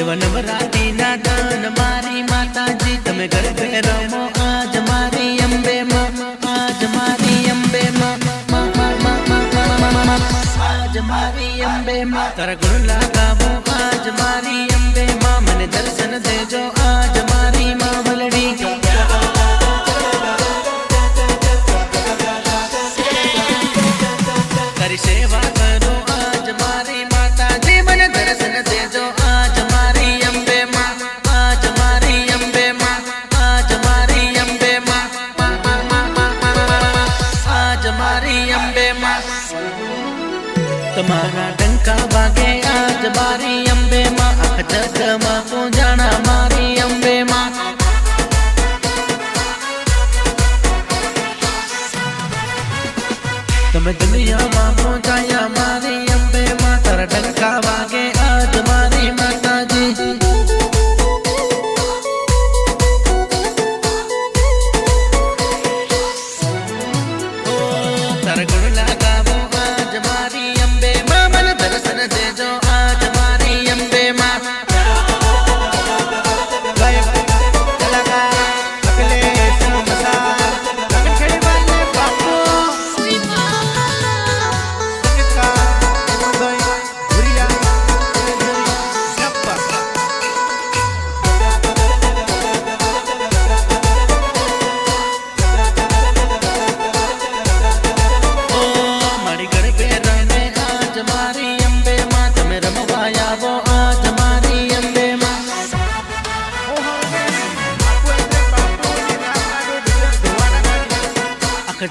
एवं नवरात्रि ना दान मारी माता जी तमे घर पे रमो आज मारी अंबे माँ आज मारी अंबे माँ आज मारी अंबे माँ तारा गुण लगावो आज मारी अंबे माँ मने दर्शन देजो आज मारी माँ मलड़ी तारी सेवा करो आज मारी माता जी मने दर्शन देजो आज मारी अंबे माँ आज मारी अंबे माँ आज मारी अंबे माँ आज मारी अंबे माँ तुम्हारा डंका वागे आज मारी अंबे माँ अख जग माँ पूजाना मारी अंबे माँ तुम्हें दुनिया माँ पूजाया मारी अंबे माँ तारा डंका वागे आज मारी माता जी तारा गुण लगावो आज मारी अंबे माँ मन दर्शन देजो आज मारी अंबे माँ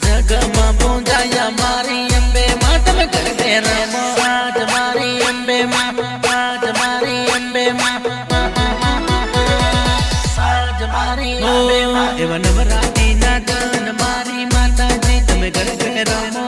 जग माँ पूजाया मारी अंबे माँ तुम घर पे रमो आज मारी अंबे माँ आज मारी अंबे माँ आज मारी अंबे माँ एवं नवरात्रि ना दान मारी माता जी तुम घर पे रमो